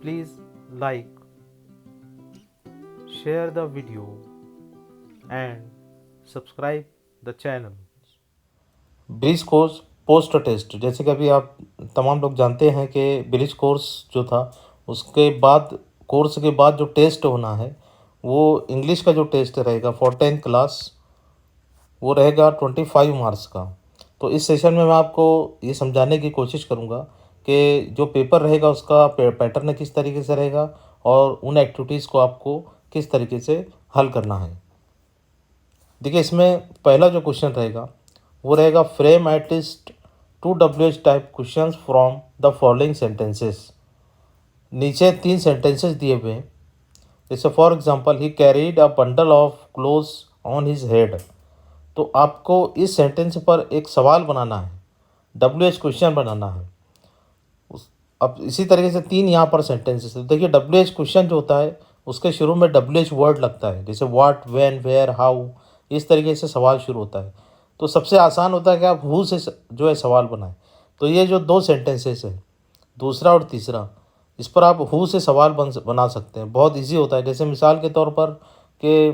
please like, share the video and subscribe the channel. Bridge course post test, जैसे कि अभी आप तमाम लोग जानते हैं कि ब्रिज कोर्स जो था उसके बाद, कोर्स के बाद जो टेस्ट होना है वो इंग्लिश का जो टेस्ट रहेगा फॉर 10th क्लास वो रहेगा 25 मार्क्स का। तो इस सेशन में मैं आपको ये समझाने की कोशिश करूँगा कि जो पेपर रहेगा उसका पैटर्न किस तरीके से रहेगा और उन एक्टिविटीज़ को आपको किस तरीके से हल करना है। देखिए, इसमें पहला जो क्वेश्चन रहेगा वो रहेगा frame at least 2 WH type questions from the following sentences. नीचे 3 सेंटेंसेस दिए हुए हैं। जैसे for example, he carried a bundle of clothes on his head. तो आपको इस सेंटेंस पर एक सवाल बनाना है, WH क्वेश्चन बनाना है। अब इसी तरीके से 3 यहाँ पर सेंटेंसेस है। देखिए, WH क्वेश्चन जो होता है उसके शुरू में WH वर्ड लगता है, जैसे व्हाट, व्हेन, वेयर, हाउ, इस तरीके से सवाल शुरू होता है। तो सबसे आसान होता है कि आप हु से जो है सवाल बनाएं। तो ये जो 2 सेंटेंसेस है, दूसरा और तीसरा, इस पर आप हु से सवाल बना सकते हैं। बहुत इजी होता है। जैसे मिसाल के तौर पर कि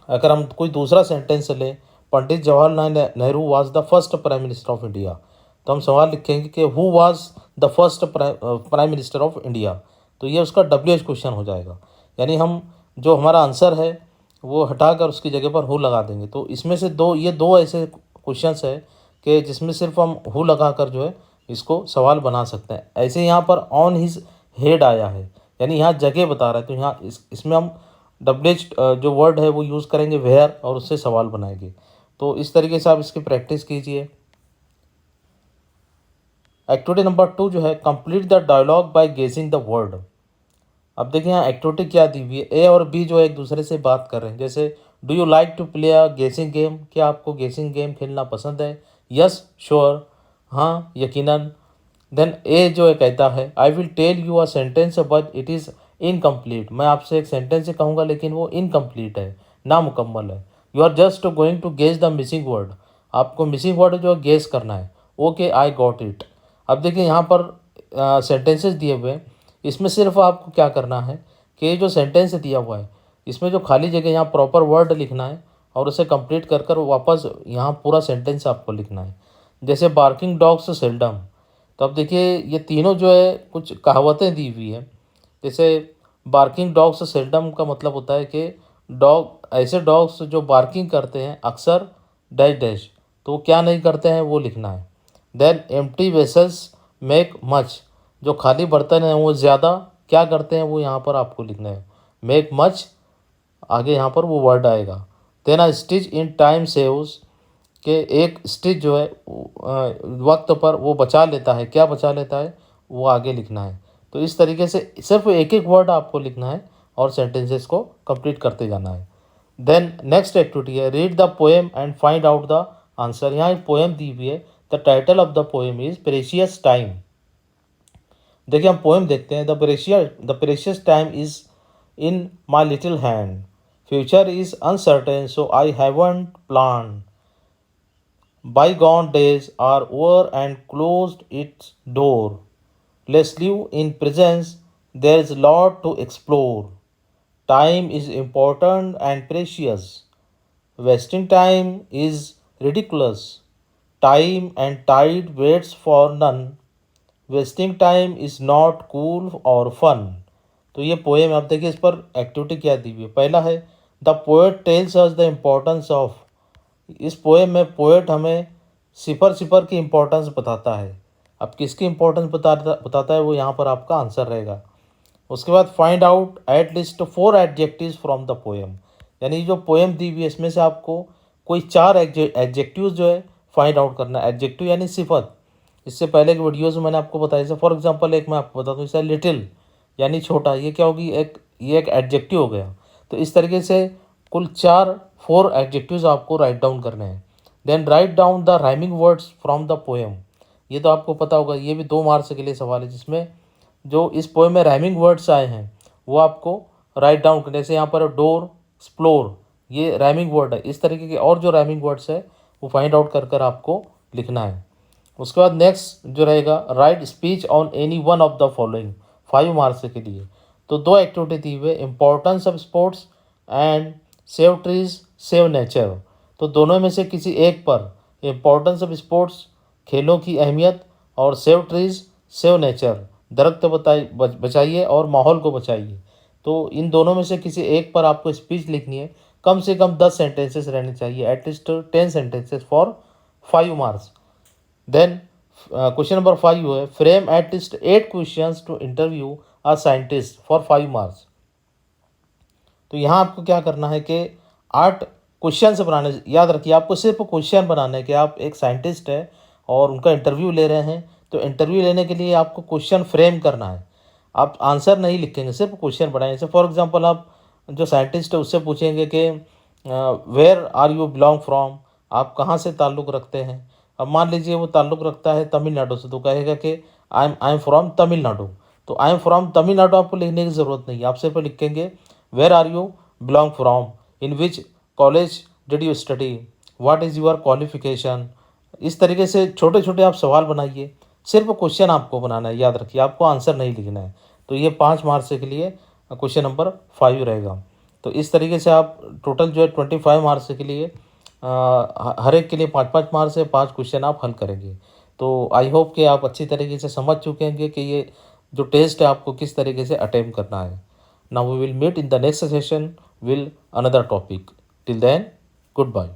अगर हम कोई दूसरा सेंटेंस लें, Pandit Jawaharlal Nehru was the first prime minister of India, तो हम सवाल लिखेंगे कि who was the first prime minister of India. तो ये उसका WH क्वेश्चन हो जाएगा। यानी हम जो हमारा आंसर है वो हटाकर उसकी जगह पर हु लगा देंगे। तो इसमें से ये दो ऐसे क्वेश्चंस है कि जिसमें सिर्फ हम हु लगाकर जो है इसको सवाल बना सकते हैं। ऐसे यहाँ पर ऑन हिज हेड आया है, यानी यहाँ जगह बता रहा है, तो यहाँ इसमें हम WH जो वर्ड है वो यूज़ करेंगे वेयर और उससे सवाल बनाएंगे। तो इस तरीके से आप इसकी प्रैक्टिस कीजिए। एक्टिविटी नंबर 2 जो है, complete the dialogue by guessing the word. अब देखिए यहाँ एक्टिविटी क्या दी हुई है, ए और बी जो है एक दूसरे से बात कर रहे हैं। जैसे do you like to play a guessing game, क्या आपको गेसिंग गेम खेलना पसंद है? यस, श्योर, हाँ, यकीनन। देन ए जो है कहता है I will tell you a sentence but it is incomplete, मैं आपसे एक सेंटेंस से कहूँगा लेकिन वो इनकम्प्लीट है, नामुकम्मल है। You are just going to guess the missing word, आपको मिसिंग वर्ड जो है गेस करना है। Okay, I got it. अब देखिए यहाँ पर सेंटेंसेस दिए हुए हैं, इसमें सिर्फ आपको क्या करना है कि ये जो सेंटेंस दिया हुआ है इसमें जो खाली जगह यहाँ प्रॉपर वर्ड लिखना है और उसे कंप्लीट कर कर वापस यहाँ पूरा सेंटेंस आपको लिखना है। जैसे बार्किंग डॉग्स सेल्डम, तो अब देखिए ये तीनों जो है कुछ कहावतें दी हुई है। जैसे बार्किंग डॉग्स सेल्डम का मतलब होता है कि ऐसे डॉग्स जो बार्किंग करते हैं अक्सर डैश डैश, तो वो क्या नहीं करते हैं वो लिखना है। Then empty vessels make much, जो खाली बर्तन हैं वो ज़्यादा क्या करते हैं वो यहाँ पर आपको लिखना है। मेक मच, आगे यहाँ पर वो वर्ड आएगा। Then a stitch in time saves, के एक स्टिच जो है वक्त पर वो बचा लेता है, क्या बचा लेता है वो आगे लिखना है। तो इस तरीके से सिर्फ एक एक वर्ड आपको लिखना है और सेंटेंसेस को कंप्लीट करते जाना है। देन नेक्स्ट एक्टिविटी है read the poem and find out the answer. यहाँ एक पोएम दी हुई है, the title of the poem is precious time. देखिए हम पोएम देखते हैं। The precious time is in my little hand, future is uncertain so I haven't plan, bygone days are over and closed its door, let's live in presence, there is a lot to explore, time is important and precious, wasting time is ridiculous, time and tide waits for none, wasting time is not cool और fun. तो ये poem, आप देखिए इस पर activity क्या दी हुई है। पहला है the poet tells us the importance of, इस पोएम में पोएट हमें सिफर सिफर की इम्पोर्टेंस बताता है। अब किसकी इम्पोर्टेंस बताता है वो यहाँ पर आपका आंसर रहेगा। उसके बाद find out at least 4 adjectives from the poem, यानी जो पोएम दी हुई है इसमें से आपको कोई 4 एडजेक्टिव्स जो है फाइंड आउट करना है। एडजेक्टिव यानी सिफत, इससे पहले के वीडियोज़ में मैंने आपको बताया। जैसे फॉर एग्जांपल एक मैं आपको बता दूँ, जैसे लिटिल यानी छोटा, ये क्या होगी, ये एक एडजेक्टिव हो गया। तो इस तरीके से कुल 4 एडजेक्टिव्स आपको राइट डाउन करने हैं। Then write down the rhyming words from the poem, ये तो आपको पता होगा, ये भी 2 मार्क्स के लिए सवाल है, जिसमें जो इस पोएम में राइमिंग वर्ड्स आए हैं वो आपको राइट डाउन करने। जैसे यहाँ पर डोर, एक्सप्लोर, ये राइमिंग वर्ड है। इस तरीके के और जो राइमिंग वर्ड्स है वो फाइंड आउट कर कर आपको लिखना है। उसके बाद नेक्स्ट जो रहेगा, right speech on any one of the following, 5 marks के लिए। तो 2 एक्टिविटी दी हुई है, importance of sports and save trees save nature. तो दोनों में से किसी एक पर, इम्पोर्टेंस ऑफ स्पोर्ट्स खेलों की अहमियत, और सेव ट्रीज सेव नेचर दरख्त बचाइए और माहौल को बचाइए। तो इन दोनों में से किसी एक पर आपको स्पीच लिखनी है, कम से कम 10 सेंटेंसेस रहने चाहिए, at least 10 sentences for 5 marks. Then question number 5 है, frame at least 8 questions to interview a scientist for 5 marks. तो यहाँ आपको क्या करना है कि 8 क्वेश्चन से बनाने, याद रखिए आपको सिर्फ क्वेश्चन बनाना है कि आप एक साइंटिस्ट है और उनका इंटरव्यू ले रहे हैं, तो इंटरव्यू लेने के लिए आपको क्वेश्चन फ्रेम करना है। आप आंसर नहीं लिखेंगे, सिर्फ क्वेश्चन बनाएंगे। जैसे फॉर एग्जांपल आप जो साइंटिस्ट है उससे पूछेंगे कि where are you belong from, आप कहाँ से ताल्लुक़ रखते हैं। अब मान लीजिए वो ताल्लुक़ रखता है तमिलनाडु से, तो कहेगा कि आई एम फ्रॉम तमिलनाडु। तो आई एम फ्रॉम तमिलनाडु आपको लिखने की ज़रूरत नहीं है, आप सिर्फ लिखेंगे where are you belong from, in which college did you study, what is your qualification. इस तरीके से छोटे छोटे आप सवाल बनाइए, सिर्फ क्वेश्चन आपको बनाना है, याद रखिए आपको आंसर नहीं लिखना है। तो ये 5 मार्क्स के लिए क्वेश्चन नंबर 5 रहेगा। तो इस तरीके से आप टोटल जो है 25 मार्क्स के लिए हर एक के लिए 5-5 मार्क्स से 5 क्वेश्चन आप हल करेंगे। तो आई होप कि आप अच्छी तरीके से समझ चुके हैं कि ये जो टेस्ट है आपको किस तरीके से अटेम्प्ट करना है। Now we will meet in the next session will another topic. Till then, good bye.